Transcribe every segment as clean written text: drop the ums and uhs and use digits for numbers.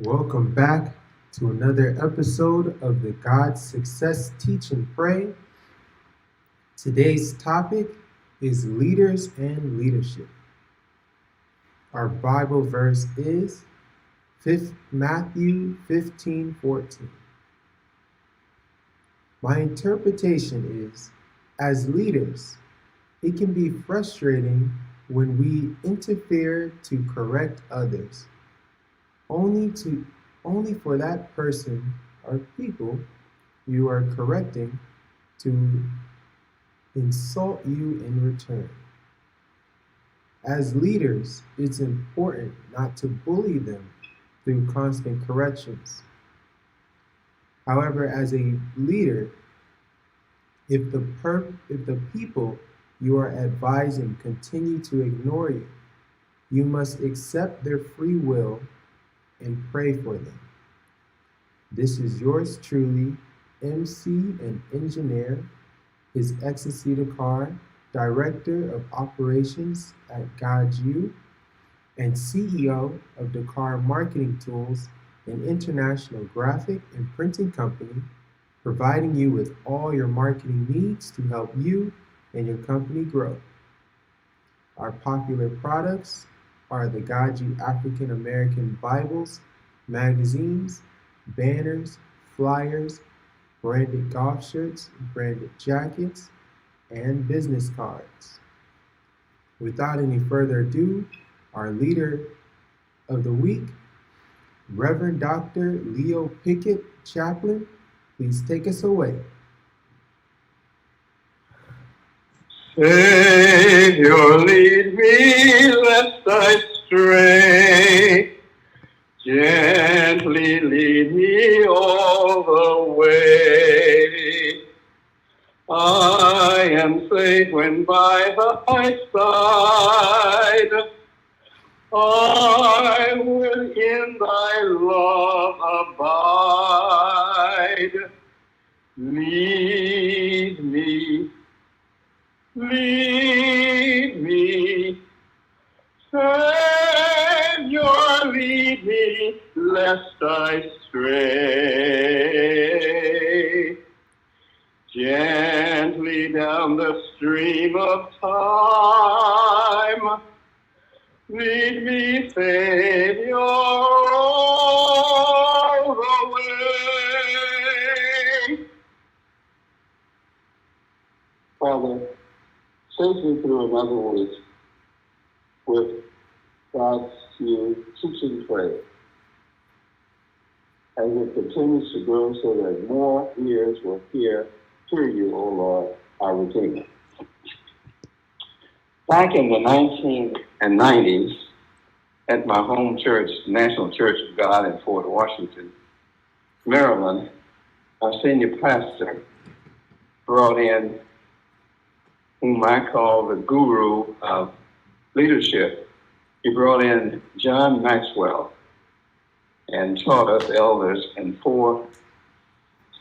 Welcome back to another episode of the GODSUccess Teach and Pray. Today's topic is leaders and leadership. Our Bible verse is Matthew 15:14. My interpretation is, as leaders, it can be frustrating when we interfere to correct others, only for that person or people you are correcting to insult you in return. As leaders, it's important not to bully them through constant corrections. However, as a leader, if the people you are advising continue to ignore you, you must accept their free will and pray for them. This is yours truly, MC and engineer, His Excellency the Car, Director of Operations at GODSU, and CEO of the Car Marketing Tools, an international graphic and printing company, providing you with all your marketing needs to help you and your company grow. Our popular products are the GODSU African American Bibles, magazines, banners, flyers, branded golf shirts, branded jackets, and business cards. Without any further ado, our leader of the week, Reverend Dr. Leo Pickett, Chaplain, please take us away. Savior, lead me lest I stray. Gently lead me all the way. I am safe when by thy side. I will in thy love abide. Lead me. Lead me, Savior, lead me, lest I stray. Gently down the stream of time, lead me, Savior, all the way. Father, take me through another week with GODSU Teach and Pray as it continues to grow so that more ears will hear you, O Lord, our Redeemer. Back in the 1990s, at my home church, National Church of God in Fort Washington, Maryland, our senior pastor brought in whom I call the guru of leadership. He brought in John Maxwell and taught us elders in 4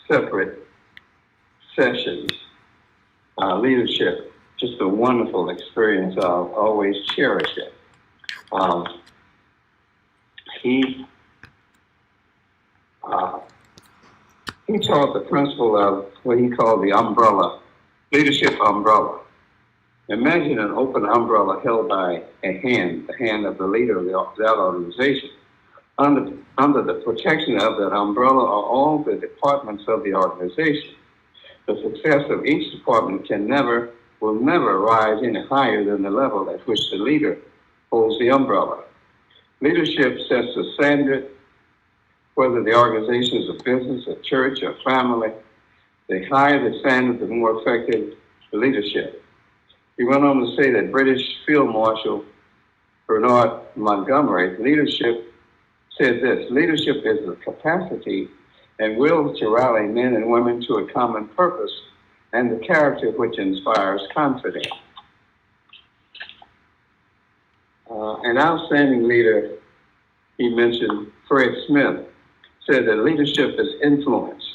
separate sessions, leadership. Just a wonderful experience. I'll always cherish it. He taught the principle of what he called the umbrella, leadership umbrella. Imagine an open umbrella held by a hand, the hand of the leader of that organization. Under the protection of that umbrella are all the departments of the organization. The success of each department will never rise any higher than the level at which the leader holds the umbrella. Leadership sets the standard, whether the organization is a business, a church, or family. The higher the standard, the more effective the leadership. He went on to say that British Field Marshal Bernard Montgomery said this: leadership is the capacity and will to rally men and women to a common purpose and the character which inspires confidence. An outstanding leader, he mentioned, Fred Smith, said that leadership is influence.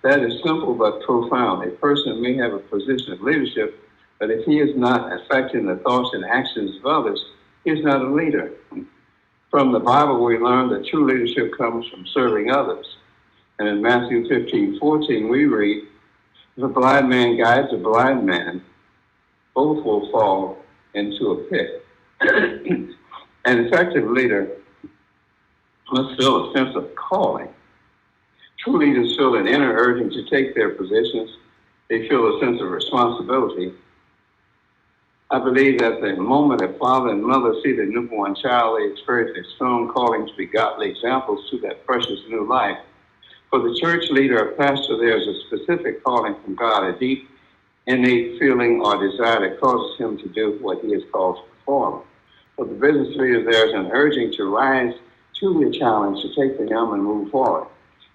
That is simple but profound. A person may have a position of leadership, but if he is not affecting the thoughts and actions of others, he is not a leader. From the Bible, we learn that true leadership comes from serving others. And in Matthew 15:14, we read, if a blind man guides a blind man, both will fall into a pit. An effective leader must feel a sense of calling. True leaders feel an inner urging to take their positions. They feel a sense of responsibility. I believe that the moment a father and mother see their newborn child, they experience a strong calling to be godly examples to that precious new life. For the church leader or pastor, there is a specific calling from God, a deep, innate feeling or desire that causes him to do what he is called to perform. For the business leader, there is an urging to rise to the challenge, to take the helm and move forward.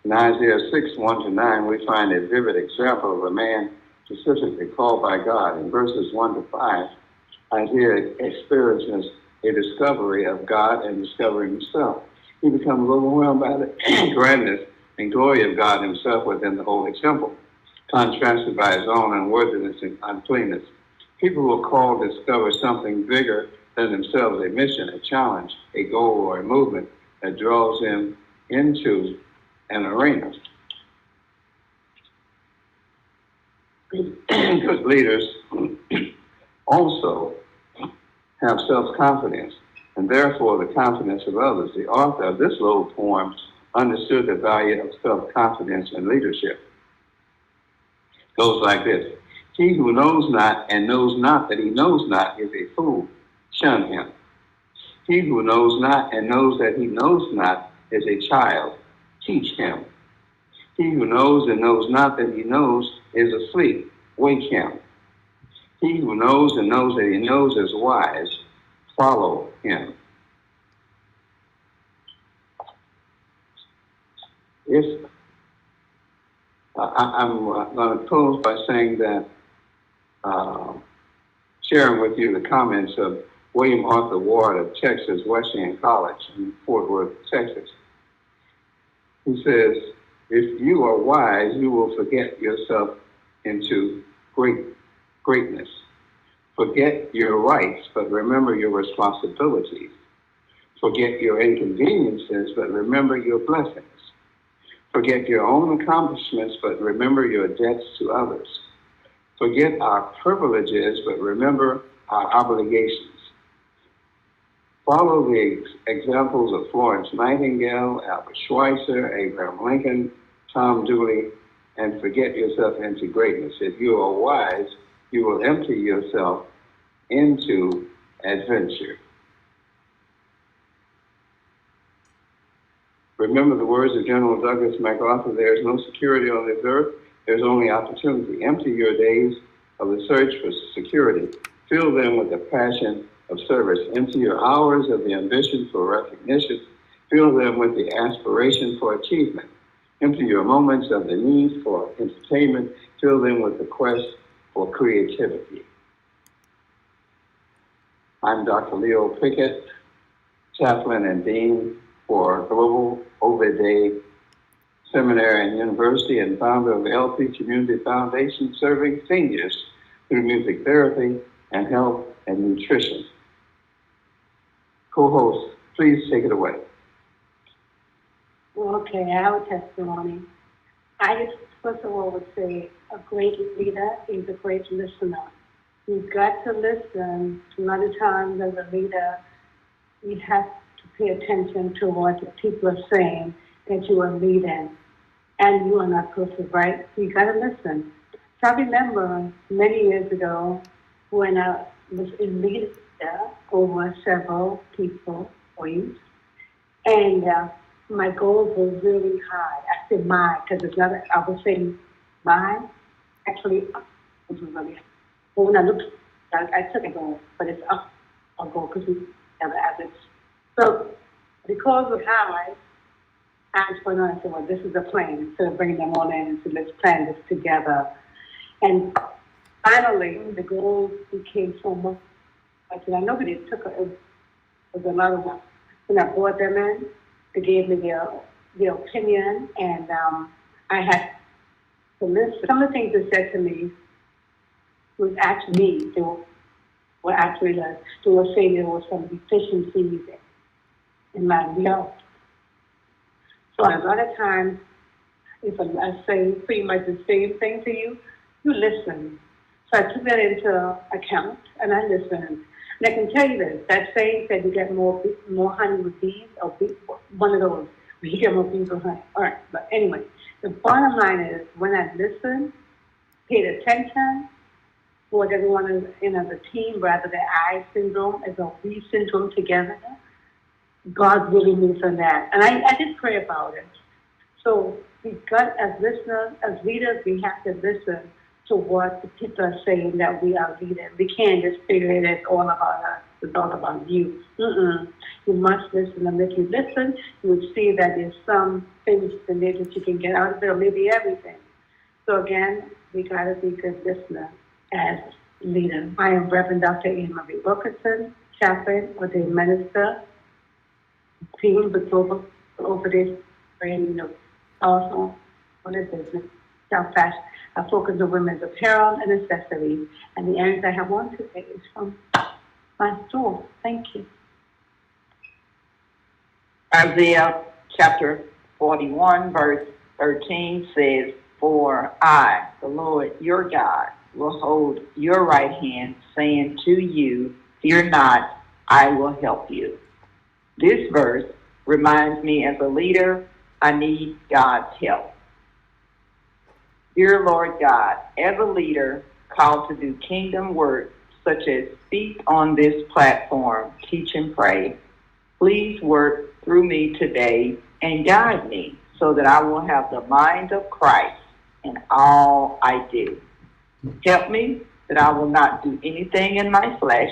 In Isaiah 6:1-9, we find a vivid example of a man specifically called by God. In verses 1-5, Isaiah experiences a discovery of God and discovering himself. He becomes overwhelmed by the grandness and glory of God himself within the holy temple, contrasted by his own unworthiness and uncleanness. People who are called to discover something bigger than themselves, a mission, a challenge, a goal, or a movement that draws them into an arena. Good leaders also have self-confidence, and therefore the confidence of others. The author of this little poem understood the value of self-confidence in leadership. It goes like this. He who knows not and knows not that he knows not is a fool. Shun him. He who knows not and knows that he knows not is a child. Teach him. He who knows and knows not that he knows is asleep. Wake him. He who knows and knows that he knows is wise. Follow him. I'm going to close by saying that, sharing with you the comments of William Arthur Ward of Texas Wesleyan College in Fort Worth, Texas. He says, if you are wise, you will forget yourself into greatness. Forget your rights, but remember your responsibilities. Forget your inconveniences, but remember your blessings. Forget your own accomplishments, but remember your debts to others. Forget our privileges, but remember our obligations. Follow the examples of Florence Nightingale, Albert Schweitzer, Abraham Lincoln, Tom Dooley, and forget yourself into greatness. If you are wise, you will empty yourself into adventure. Remember the words of General Douglas MacArthur, there is no security on this earth, there's only opportunity. Empty your days of the search for security. Fill them with the passion of service. Empty your hours of the ambition for recognition. Fill them with the aspiration for achievement. Empty your moments of the need for entertainment. Fill them with the quest for creativity. I'm Dr. Leo Pickett, Chaplain and Dean for Global Obede Seminary and University and founder of the LP Community Foundation, serving seniors through music therapy and health and nutrition. Co-host, please take it away. Okay, our testimony. I just first of all would say a great leader is a great listener. You've got to listen. A lot of times as a leader, you have to pay attention to what the people are saying that you are leading, and you are not supposed to, right? You got to listen. So I remember many years ago when I was in leadership over several people, weeks, and my goals were really high. I said mine, because it's not, I was saying mine, actually, it was really high. But when I looked, I took a goal, but it's up a goal because we have an average. So because of high, I was going on and said, well, this is a plan. Instead of bringing them all in and said, let's plan this together. And finally, the goals became so much. And I know that it was a lot of work. When I brought them in, they gave me their opinion, and I had to listen. Some of the things they said to me was actually me. They were actually, they were saying there were some deficiencies it might be out. So a lot of times, if I say pretty much the same thing to you, you listen. So I took that into account and I listened. And I can tell you this, that saying that you get more honey with bees, or one of those, where you get more bees with honey. All right, but anyway, the bottom line is when I listen, paid attention, what everyone is in as a team, rather than I syndrome as a we syndrome together, God really moves on that. And I did pray about it. So we've got, as listeners, as leaders, we have to listen to what the people are saying that we are leaders. We can't just figure it as all about us. It's all about you. You must listen. And if you listen, you will see that there's some things in there that you can get out of it, or maybe everything. So again, we got to be good listeners as leaders. I am Reverend Dr. Anne Marie Wilkerson, chaplain, ordained minister, team with global over this brand new. Also, on a business, South Fashion. I focus on women's apparel and accessories, and the areas I have on today is from my store. Thank you. Isaiah chapter 41, verse 13 says, "For I, the Lord your God, will hold your right hand, saying to you, fear not, I will help you." This verse reminds me as a leader, I need God's help. Dear Lord God, as a leader called to do kingdom work, such as speak on this platform, teach and pray, please work through me today and guide me so that I will have the mind of Christ in all I do. Help me that I will not do anything in my flesh,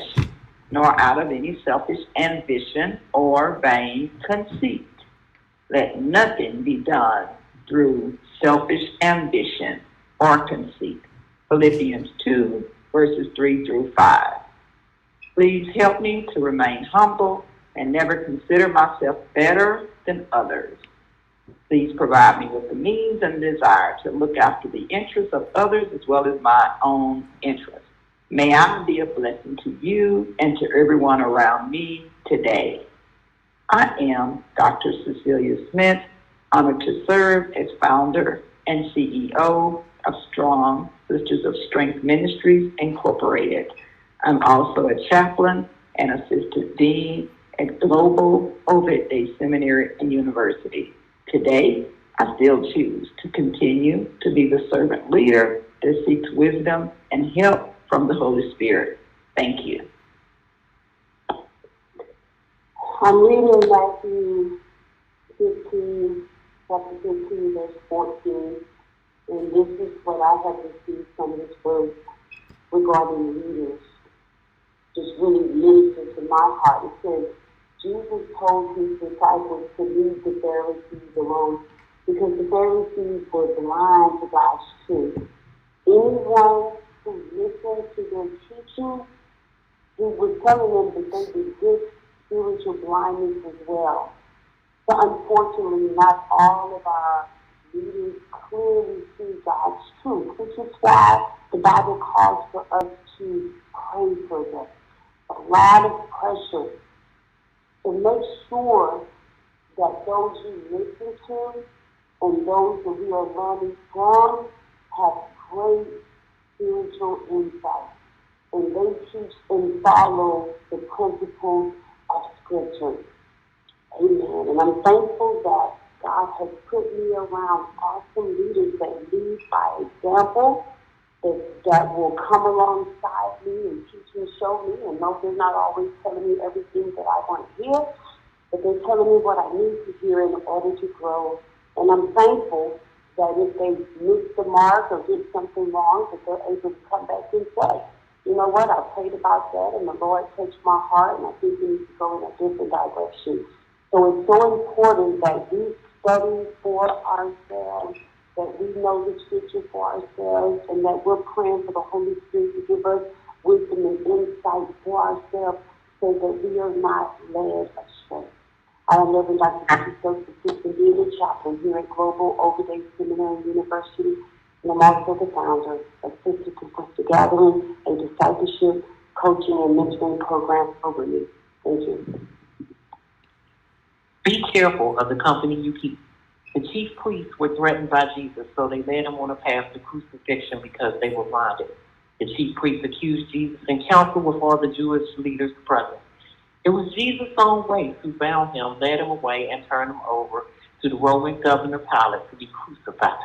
nor out of any selfish ambition or vain conceit. Let nothing be done through selfish ambition or conceit. Philippians 2, verses 3 through 5. Please help me to remain humble and never consider myself better than others. Please provide me with the means and desire to look after the interests of others as well as my own interests. May I be a blessing to you and to everyone around me today. I am Dr. Cecilia Smith, honored to serve as founder and CEO of Strong Sisters of Strength Ministries, Incorporated. I'm also a chaplain and assistant dean at Global Ovid Day Seminary and University. Today, I still choose to continue to be the servant leader that seeks wisdom and help from the Holy Spirit. Thank you. I'm reading Matthew 15, chapter 15, verse 14, and this is what I have received from this verse regarding leaders. Just really ministered to my heart. It says, Jesus told his disciples to leave the Pharisees alone because the Pharisees were blind to God's truth. Anyone who listened to their teaching, he was telling them that they would get spiritual blindness as well. But unfortunately, not all of our leaders clearly see God's truth, which is why the Bible calls for us to pray for them. A lot of pressure to make sure that those we listen to and those that we are learning from have great spiritual insight. And they teach and follow the principles of Scripture. Amen. And I'm thankful that God has put me around awesome leaders that lead by example, that will come alongside me and teach and show me. And no, they're not always telling me everything that I want to hear, but they're telling me what I need to hear in order to grow. And I'm thankful that if they miss the mark or did something wrong, that they're able to come back and say, you know what, I prayed about that and the Lord touched my heart and I think we need to go in a different direction. So it's so important that we study for ourselves, that we know the Scripture for ourselves, and that we're praying for the Holy Spirit to give us wisdom and insight for ourselves so that we are not led astray. I am Reverend Dr. Assistant Dean and Chaplain here at Global Overday Seminary and University, and I'm also the founder of Sister to Sister Gathering, a discipleship, coaching, and mentoring program over me. Thank you. Be careful of the company you keep. The chief priests were threatened by Jesus, so they led him on a path to crucifixion because they were blinded. The chief priests accused Jesus in council with all the Jewish leaders present. It was Jesus' own race who bound him, led him away, and turned him over to the Roman governor Pilate to be crucified.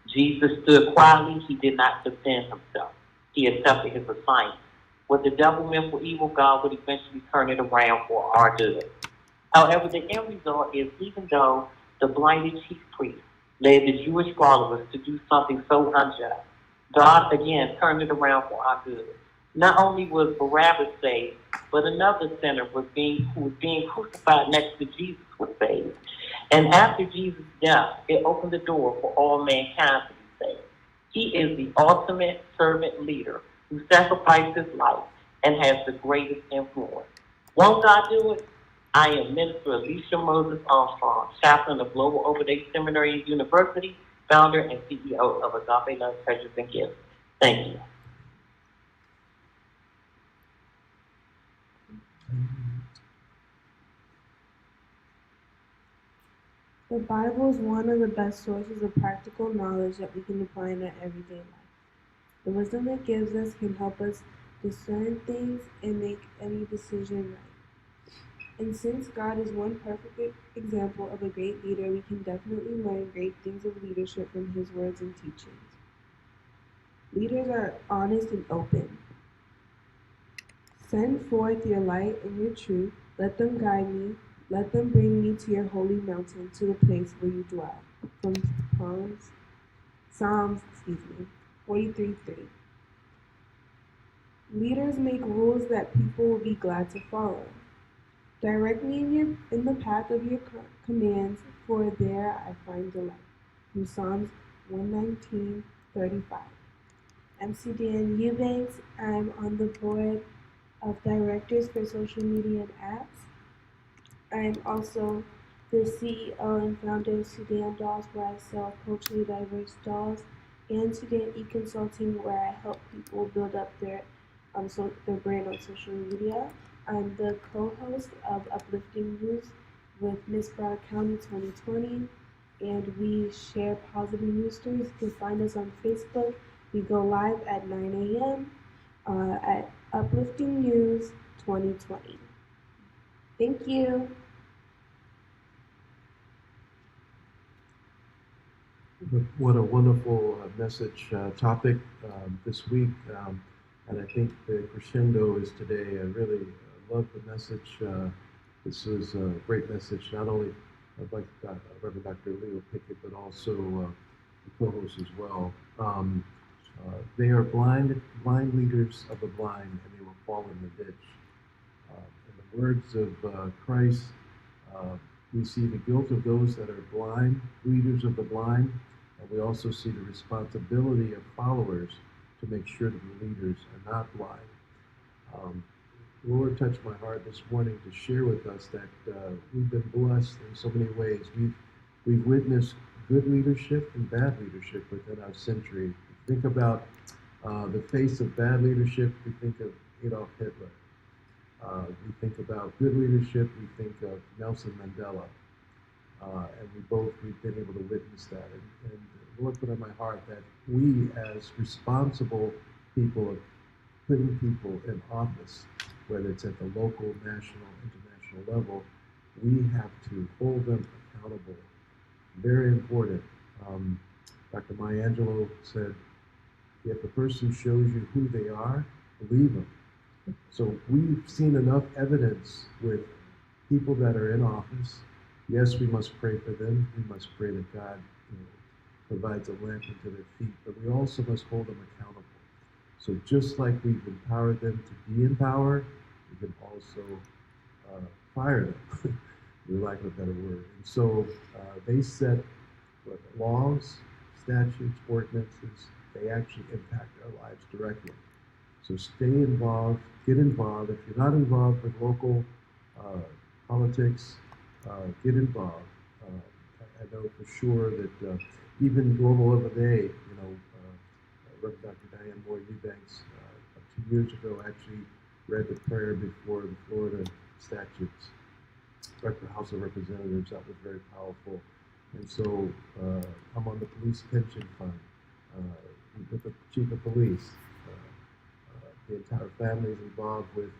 Jesus stood quietly. He did not defend himself. He accepted his assignment. What the devil meant for evil, God would eventually turn it around for our good. However, the end result is even though the blinded chief priest led the Jewish followers to do something so unjust, God again turned it around for our good. Not only was Barabbas saved, but another sinner who was being crucified next to Jesus was saved. And after Jesus' death, it opened the door for all mankind to be saved. He is the ultimate servant leader who sacrificed his life and has the greatest influence. Won't God do it? I am Minister Alicia Moses Armstrong, chaplain of Global Overday Seminary and University, founder and CEO of Agape Love Treasures and Gifts. Thank you. The Bible is one of the best sources of practical knowledge that we can apply in our everyday life. The wisdom it gives us can help us discern things and make any decision right. And since God is one perfect example of a great leader, we can definitely learn great things of leadership from his words and teachings. Leaders are honest and open. Send forth your light and your truth. Let them guide me. Let them bring me to your holy mountain, to the place where you dwell. From Psalms 43:3. Leaders make rules that people will be glad to follow. Direct me in the path of your commands, for there I find delight. From Psalms 119:35. MC Dan Eubanks. I'm on the board of directors for social media and apps. I'm also the CEO and founder of Sudan Dolls, where I sell culturally diverse dolls, and Sudan E-Consulting, where I help people build up their brand on social media. I'm the co-host of Uplifting News with Miss Broward County 2020, and we share positive news stories. You can find us on Facebook. We go live at 9 a.m. At Uplifting News 2020. Thank you. What a wonderful message topic this week. And I think the crescendo is today. I really love the message. This was a great message, not only by Reverend Dr. Leo Pickett, but also the co-host as well. They are blind leaders of the blind, and they will fall in the ditch. In the words of Christ, we see the guilt of those that are blind, leaders of the blind, and we also see the responsibility of followers to make sure that the leaders are not blind. The Lord touched my heart this morning to share with us that we've been blessed in so many ways. We've witnessed good leadership and bad leadership within our century. Think about the face of bad leadership, we think of Adolf Hitler. We think about good leadership, we think of Nelson Mandela. And we've been able to witness that. And the Lord put on my heart that we, as responsible people of putting people in office, whether it's at the local, national, international level, we have to hold them accountable. Very important. Dr. Maya Angelou said, if a person shows you who they are, believe them. So we've seen enough evidence with people that are in office. Yes, we must pray for them. We must pray that God provides a lamp unto their feet, but we also must hold them accountable. So just like we've empowered them to be in power, we can also fire them, for lack of a better word. And so they set laws, statutes, ordinances. They actually impact our lives directly. So stay involved, get involved. If you're not involved with local politics, get involved. I know for sure that even Global of the Day, Reverend Dr. Diane Moore Eubanks 2 years ago actually read the prayer before the Florida statutes. Director of House of Representatives. That was very powerful. And so I'm on the Police Pension Fund with the Chief of Police. The entire family is involved with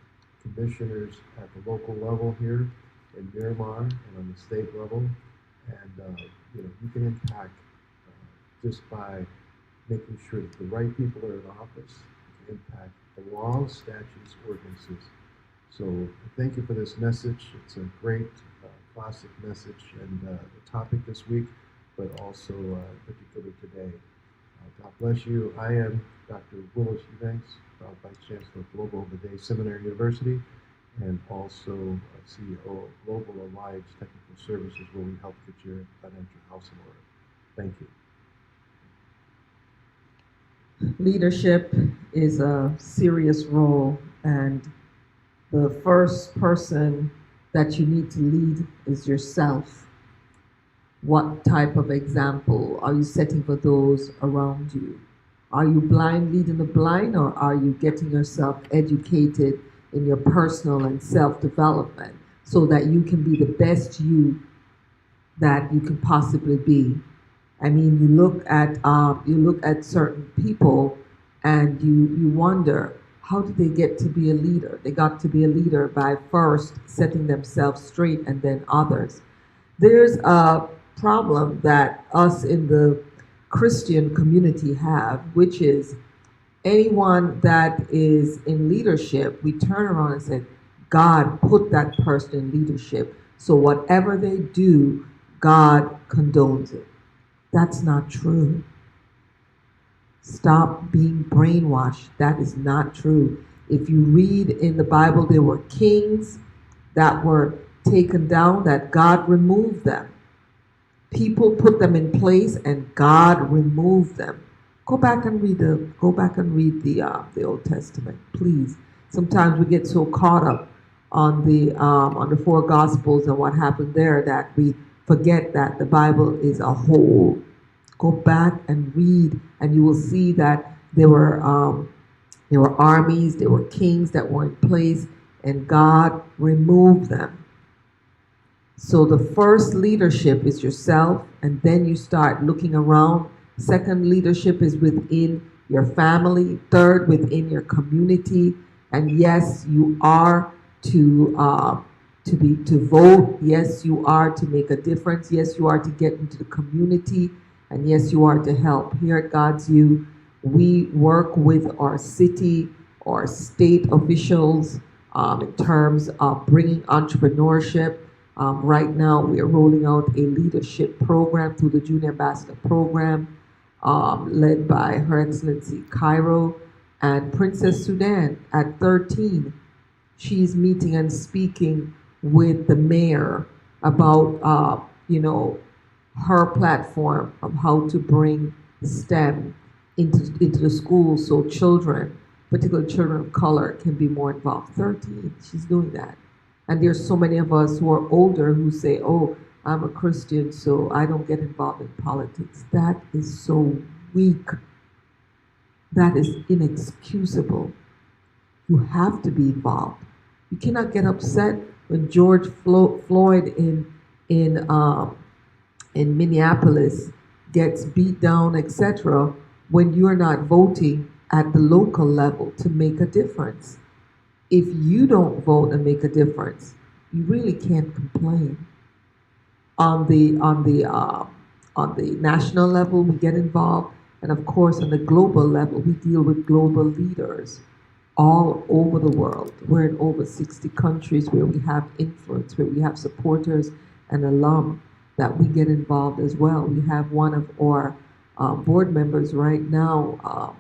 commissioners at the local level here in Miramar and on the state level. And you can impact just by making sure that the right people are in office. You can impact the laws, statutes, ordinances. So thank you for this message. It's a great classic message and the topic this week, but also particular today. God bless you. I am Dr. Willis Eubanks, Vice Chancellor of Global of the Day Seminary University, and also CEO of Global Alliance Technical Services, where we help get your financial house in order. Thank you. Leadership is a serious role, and the first person that you need to lead is yourself. What type of example are you setting for those around you? Are you blind leading the blind, or are you getting yourself educated in your personal and self-development so that you can be the best you that you can possibly be? I mean, you look at certain people and you wonder, how did they get to be a leader? They got to be a leader by first setting themselves straight and then others. There's a problem that us in the Christian community have, which is anyone that is in leadership, we turn around and say, God put that person in leadership, so whatever they do, God condones it. That's not true. Stop being brainwashed. That is not true. If you read in the Bible, there were kings that were taken down, that God removed them. People put them in place, and God removed them. Go back and read the Old Testament, please. Sometimes we get so caught up on the four Gospels and what happened there that we forget that the Bible is a whole. Go back and read, and you will see that there were armies, there were kings that were in place, and God removed them. So the first leadership is yourself, and then you start looking around. Second leadership is within your family. Third, within your community. And yes, you are to vote. Yes, you are to make a difference. Yes, you are to get into the community. And yes, you are to help. Here at GODSU, we work with our city or state officials in terms of bringing entrepreneurship. Right now, we are rolling out a leadership program through the Junior Ambassador Program, led by Her Excellency Cairo and Princess Sudan at 13. She's meeting and speaking with the mayor about, her platform of how to bring STEM into the schools so children, particularly children of color, can be more involved. 13, she's doing that. And there's so many of us who are older who say, oh, I'm a Christian, so I don't get involved in politics. That is so weak. That is inexcusable. You have to be involved. You cannot get upset when George Floyd in Minneapolis gets beat down, etc., when you're not voting at the local level to make a difference. If you don't vote and make a difference, you really can't complain. On the national level, we get involved, and of course, on the global level, we deal with global leaders all over the world. We're in over 60 countries where we have influence, where we have supporters and alum that we get involved as well. We have one of our board members right now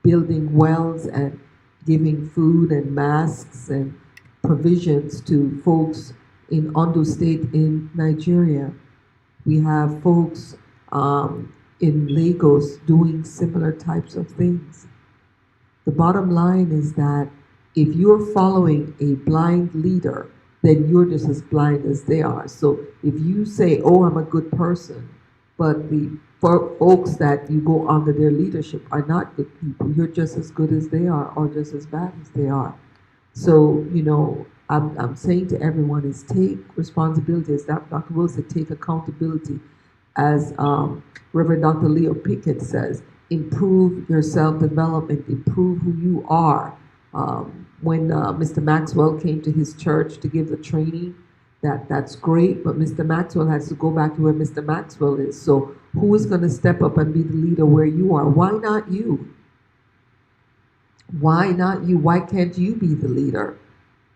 building wells and giving food and masks and provisions to folks in Ondo State in Nigeria. We have folks in Lagos doing similar types of things. The bottom line is that if you're following a blind leader, then you're just as blind as they are. So if you say, oh, I'm a good person, but the folks that you go under their leadership are not good people, you're just as good as they are or just as bad as they are. So, I'm saying to everyone is take responsibility, as Dr. Will said, take accountability. As Reverend Dr. Leo Pickett says, improve your self-development, improve who you are. When Mr. Maxwell came to his church to give the training, that's great, but Mr. Maxwell has to go back to where Mr. Maxwell is. So who is going to step up and be the leader where you are? Why not you? Why not you? Why can't you be the leader?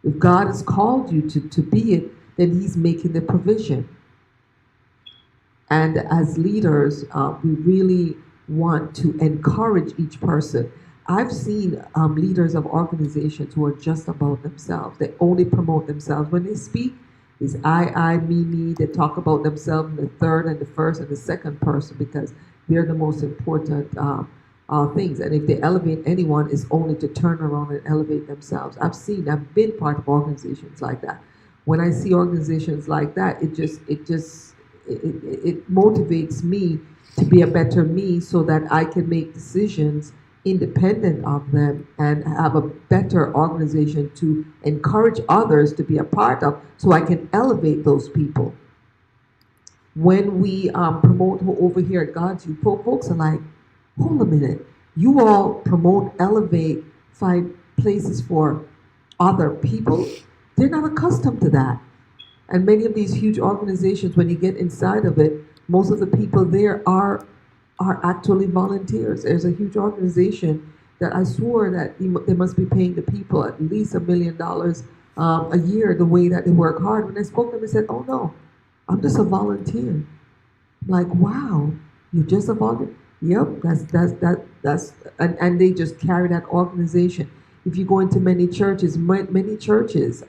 If God has called you to be it, then He's making the provision. And as leaders, we really want to encourage each person. I've seen leaders of organizations who are just about themselves. They only promote themselves. When they speak, it's I, me. They talk about themselves in the third and the first and the second person because they're the most important things. And if they elevate anyone, it's only to turn around and elevate themselves. I've been part of organizations like that. When I see organizations like that, it motivates me to be a better me so that I can make decisions independent of them and have a better organization to encourage others to be a part of so I can elevate those people. When we promote over here at GODSU, folks are like, hold a minute, you all promote, elevate, find places for other people. They're not accustomed to that. And many of these huge organizations, when you get inside of it, most of the people there are actually volunteers. There's a huge organization that I swore that they must be paying the people at least $1 million a year the way that they work hard. When I spoke to them, they said, oh no, I'm just a volunteer. I'm like, wow, you're just a volunteer? Yep, that's and they just carry that organization. If you go into many churches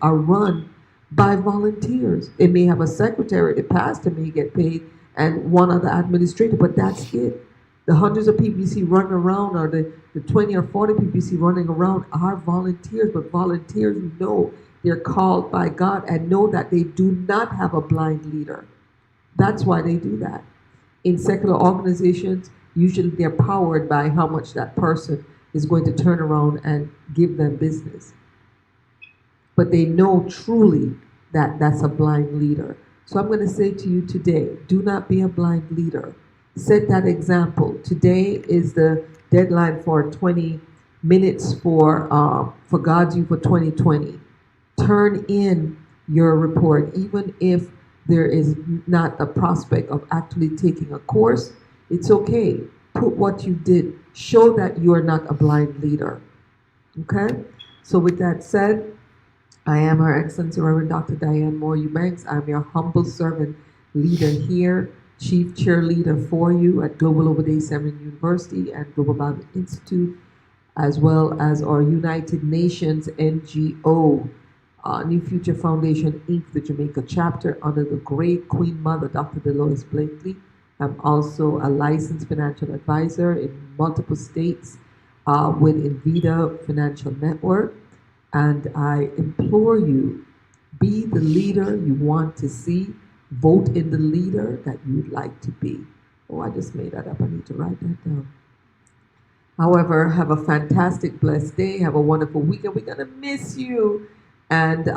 are run by volunteers. They may have a secretary, the pastor may get paid, and one other administrator, but that's it. The hundreds of people you see running around, or the 20 or 40 people you see running around are volunteers, but volunteers know they're called by God and know that they do not have a blind leader. That's why they do that. In secular organizations, usually they're powered by how much that person is going to turn around and give them business. But they know truly that that's a blind leader. So I'm going to say to you today, do not be a blind leader. Set that example. Today is the deadline for 20 minutes for GODSU for 2020. Turn in your report, even if there is not a prospect of actually taking a course. It's okay. Put what you did. Show that you are not a blind leader. Okay? So with that said, I am Her Excellency Reverend Dr. Diane Moore Eubanks. I'm your humble servant leader here, chief cheerleader for you at Global Over Day Seminary University and Global Bible Institute, as well as our United Nations NGO, New Future Foundation, Inc., the Jamaica chapter, under the great Queen Mother, Dr. Dolores Blakely. I'm also a licensed financial advisor in multiple states with Invita Financial Network. And I implore you, be the leader you want to see. Vote in the leader that you'd like to be. Oh, I just made that up. I need to write that down. However, have a fantastic, blessed day. Have a wonderful weekend. We're going to miss you. And